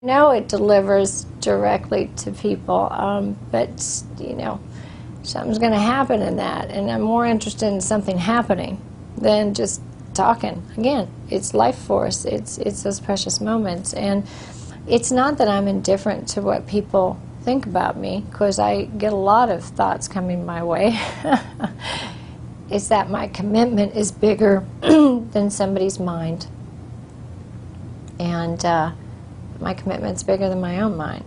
No, it delivers directly to people, but, you know, something's going to happen in that, and I'm more interested in something happening than just talking. Again, it's life force. It's those precious moments, and it's not that I'm indifferent to what people think about me, because I get a lot of thoughts coming my way. It's that my commitment is bigger than somebody's mind, and my commitment's bigger than my own mind.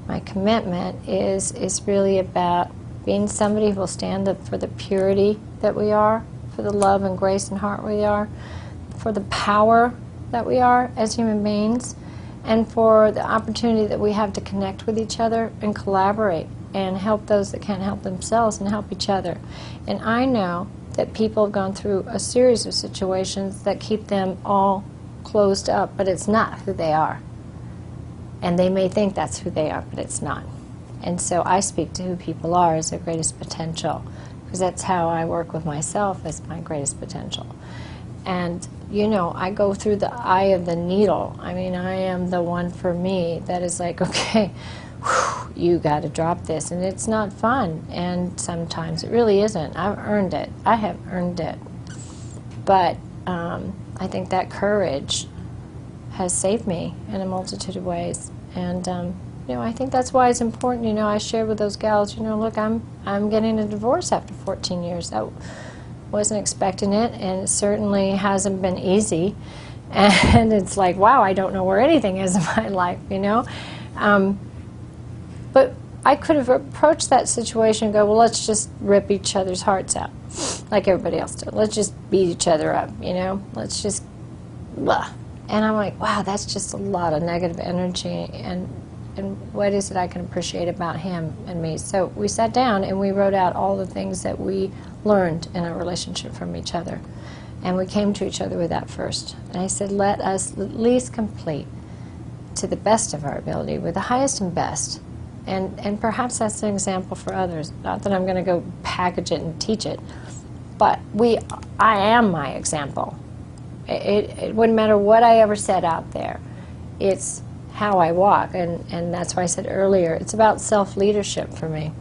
My commitment is really about being somebody who will stand up for the purity that we are, for the love and grace and heart we are, for the power that we are as human beings, and for the opportunity that we have to connect with each other and collaborate and help those that can't help themselves and help each other. And I know that people have gone through a series of situations that keep them all closed up, but it's not who they are. And they may think that's who they are, but it's not. And so I speak to who people are as their greatest potential, because that's how I work with myself, as my greatest potential. And, you know, I go through the eye of the needle. I mean, I am the one for me that is like, okay, whew, you got to drop this. And it's not fun. And sometimes it really isn't. I've earned it. I have earned it. But I think that courage has saved me in a multitude of ways. And, you know, I think that's why it's important. You know, I shared with those gals, you know, look, I'm getting a divorce after 14 years. I wasn't expecting it, and it certainly hasn't been easy. And it's like, wow, I don't know where anything is in my life, you know. But I could have approached that situation and go, well, let's just rip each other's hearts out, like everybody else did. Let's just beat each other up, you know. Let's just, blah. And I'm like, wow, that's just a lot of negative energy, and what is it I can appreciate about him and me? So we sat down and we wrote out all the things that we learned in our relationship from each other. And we came to each other with that first. And I said, let us at least complete to the best of our ability, with the highest and best. And perhaps that's an example for others. Not that I'm going to go package it and teach it, but I am my example. It wouldn't matter what I ever said out there. It's how I walk, and that's why I said earlier, it's about self-leadership for me.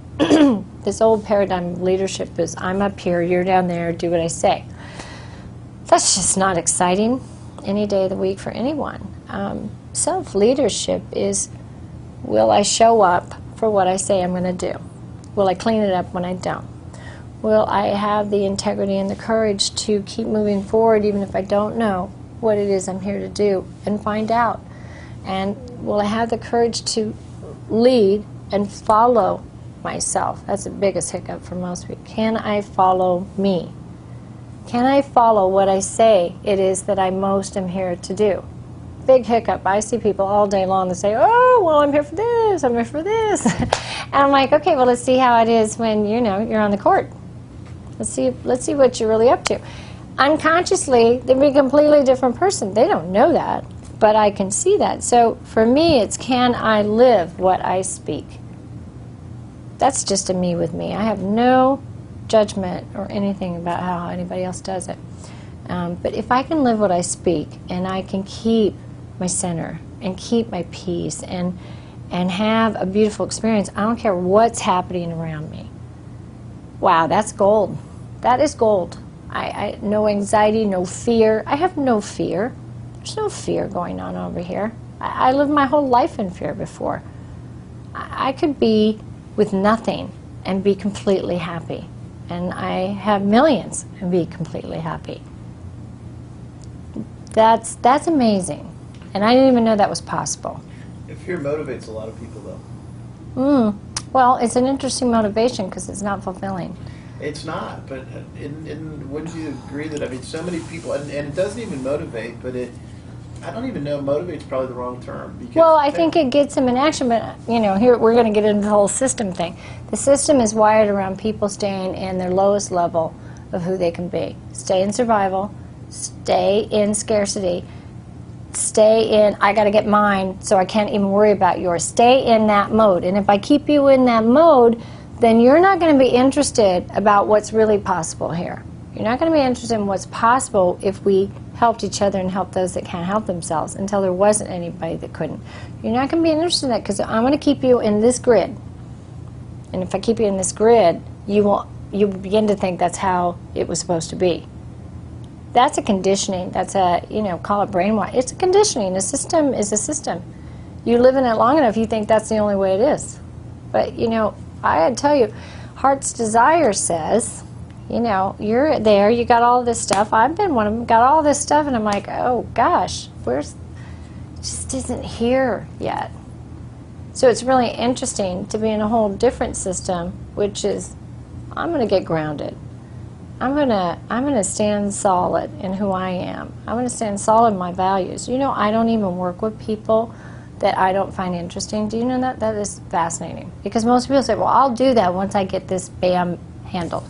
This old paradigm of leadership is, I'm up here, you're down there, do what I say. That's just not exciting any day of the week for anyone. Self-leadership is, will I show up for what I say I'm going to do? Will I clean it up when I don't? Will I have the integrity and the courage to keep moving forward even if I don't know what it is I'm here to do, and find out? And will I have the courage to lead and follow myself? That's the biggest hiccup for most people. Can I follow me? Can I follow what I say it is that I most am here to do? Big hiccup. I see people all day long that say, oh, well, I'm here for this, I'm here for this. And I'm like, okay, well, let's see how it is when, you know, you're on the court. Let's see what you're really up to. Unconsciously, they'd be a completely different person. They don't know that, but I can see that. So for me, it's, can I live what I speak? That's just a me with me. I have no judgment or anything about how anybody else does it. But if I can live what I speak, and I can keep my center and keep my peace and have a beautiful experience, I don't care what's happening around me. Wow, that's gold. That is gold. I no anxiety, no fear. I have no fear. There's no fear going on over here. I lived my whole life in fear before. I could be with nothing and be completely happy. And I have millions and be completely happy. That's amazing. And I didn't even know that was possible. Fear motivates a lot of people, though. Well, it's an interesting motivation because it's not fulfilling. It's not, but wouldn't you agree that, I mean, so many people, and it doesn't even motivate, but I don't even know, motivate's probably the wrong term. Because well, I think it gets them in action, but, you know, here we're going to get into the whole system thing. The system is wired around people staying in their lowest level of who they can be. Stay in survival, stay in scarcity, stay in, I got to get mine, so I can't even worry about yours. Stay in that mode. And if I keep you in that mode, then you're not going to be interested about what's really possible here. You're not going to be interested in what's possible if we helped each other and helped those that can't help themselves until there wasn't anybody that couldn't. You're not going to be interested in that because I'm going to keep you in this grid. And if I keep you in this grid, you begin to think that's how it was supposed to be. That's a conditioning. That's a, call it brainwash. It's a conditioning. A system is a system. You live in it long enough, you think that's the only way it is. But, I tell you, Heart's Desire says, you're there, you got all this stuff. I've been one of them, got all this stuff, and I'm like, oh gosh, it just isn't here yet. So it's really interesting to be in a whole different system, which is, I'm going to get grounded. I'm gonna stand solid in who I am. I'm going to stand solid in my values. I don't even work with people that I don't find interesting. Do you know that? That is fascinating. Because most people say, well, I'll do that once I get this BAM handled.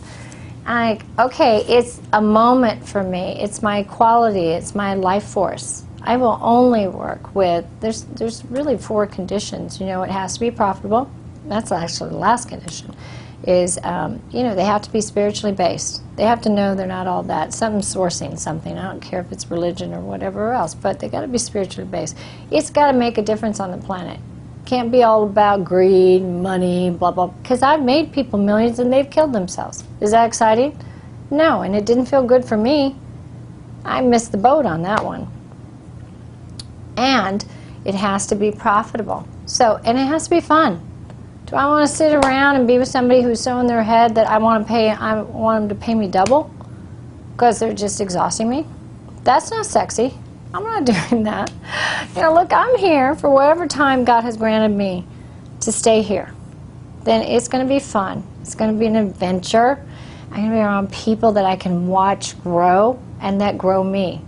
I'm like, okay, it's a moment for me. It's my quality. It's my life force. I will only work with, there's really 4 conditions. It has to be profitable. That's actually the last condition. Is, they have to be spiritually based. They have to know they're not all that. Something's sourcing something. I don't care if it's religion or whatever else, but they got to be spiritually based. It's got to make a difference on the planet. Can't be all about greed, money, blah, blah. Because I've made people millions and they've killed themselves. Is that exciting? No, and it didn't feel good for me. I missed the boat on that one. And it has to be profitable. And it has to be fun. Do I want to sit around and be with somebody who's so in their head that I want them to pay me double because they're just exhausting me? That's not sexy. I'm not doing that. Look, I'm here for whatever time God has granted me to stay here. Then it's going to be fun. It's going to be an adventure. I'm going to be around people that I can watch grow and that grow me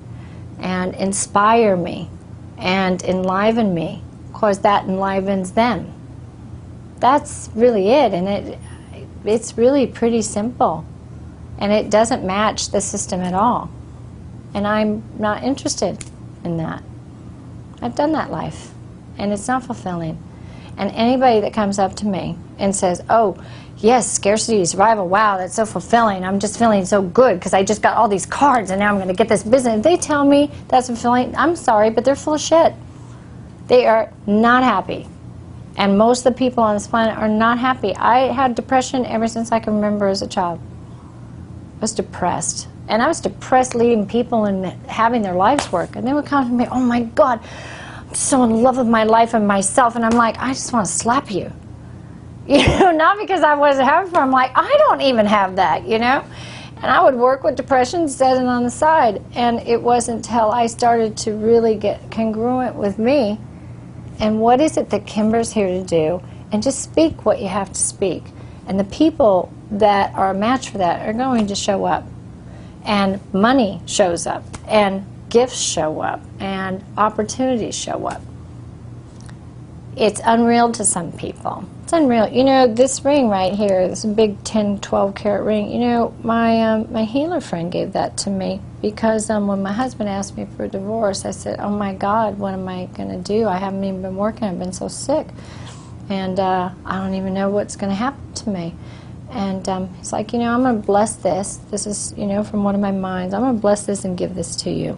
and inspire me and enliven me because that enlivens them. That's really it, and it's really pretty simple, and it doesn't match the system at all, and I'm not interested in that. I've done that life, and it's not fulfilling. And anybody that comes up to me and says, oh, yes, scarcity, survival, wow, that's so fulfilling, I'm just feeling so good because I just got all these cards and now I'm going to get this business. If they tell me that's fulfilling, I'm sorry, but they're full of shit. They are not happy. And most of the people on this planet are not happy. I had depression ever since I can remember as a child. I was depressed. And I was depressed leading people and having their lives work. And they would come to me, oh my God, I'm so in love with my life and myself. And I'm like, I just want to slap you. Not because I wasn't having fun. I'm like, I don't even have that, And I would work with depression, set it on the side. And it wasn't until I started to really get congruent with me. And what is it that Kimber's here to do? And just speak what you have to speak. And the people that are a match for that are going to show up. And money shows up. And gifts show up. And opportunities show up. It's unreal to some people. It's unreal. This ring right here, this big 10, 12 carat ring, my healer friend gave that to me because when my husband asked me for a divorce, I said, oh my God, what am I going to do? I haven't even been working. I've been so sick. And I don't even know what's going to happen to me. And he's like, I'm going to bless this. This is, from one of my minds. I'm going to bless this and give this to you.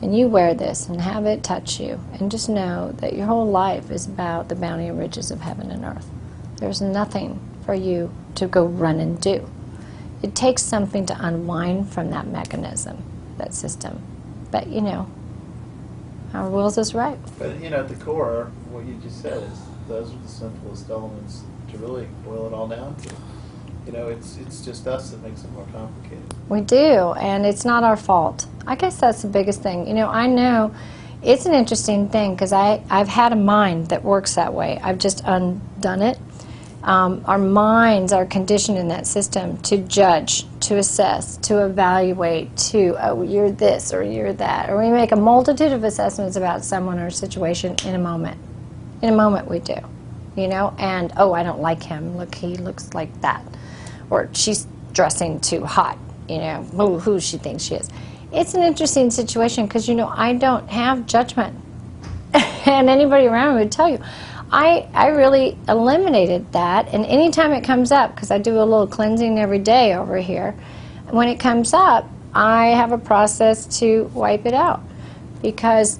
And you wear this and have it touch you. And just know that your whole life is about the bounty and riches of heaven and earth. There's nothing for you to go run and do. It takes something to unwind from that mechanism, that system. But, our wills is right. But, at the core, what you just said is those are the simplest elements to really boil it all down to. It's just us that makes it more complicated. We do, and it's not our fault. I guess that's the biggest thing. I know it's an interesting thing because I've had a mind that works that way. I've just undone it. Our minds are conditioned in that system to judge, to assess, to evaluate, to, oh, you're this or you're that. Or we make a multitude of assessments about someone or situation in a moment. In a moment we do, and, oh, I don't like him. Look, he looks like that. Or she's dressing too hot, who she thinks she is. It's an interesting situation because, I don't have judgment. And anybody around me would tell you. I really eliminated that, and anytime it comes up, because I do a little cleansing every day over here, when it comes up, I have a process to wipe it out, because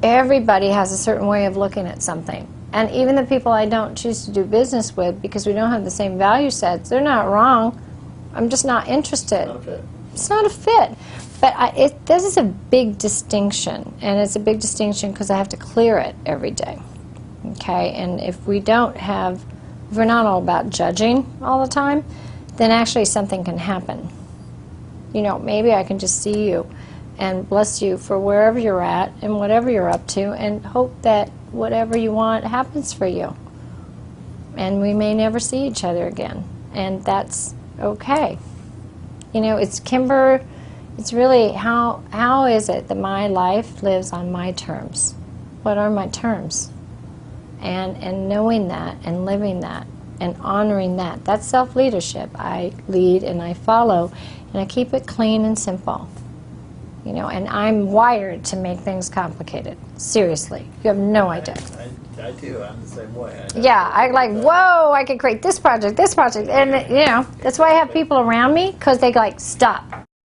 everybody has a certain way of looking at something. And even the people I don't choose to do business with because we don't have the same value sets, they're not wrong. I'm just not interested. Not a fit. It's not a fit. But this is a big distinction, and it's a big distinction because I have to clear it every day. Okay, and if we're not all about judging all the time, then actually something can happen. You know, maybe I can just see you and bless you for wherever you're at and whatever you're up to, and hope that whatever you want happens for you. And we may never see each other again, and that's okay. You know, it's Kimber, it's really how is it that my life lives on my terms? What are my terms? And knowing that and living that and honoring that, that's self-leadership. I lead and I follow, and I keep it clean and simple. You know, and I'm wired to make things complicated. Seriously, you have no idea. I do. I'm the same way. Yeah, I like, whoa, I could create this project, and you know, that's why I have people around me, because they like, stop.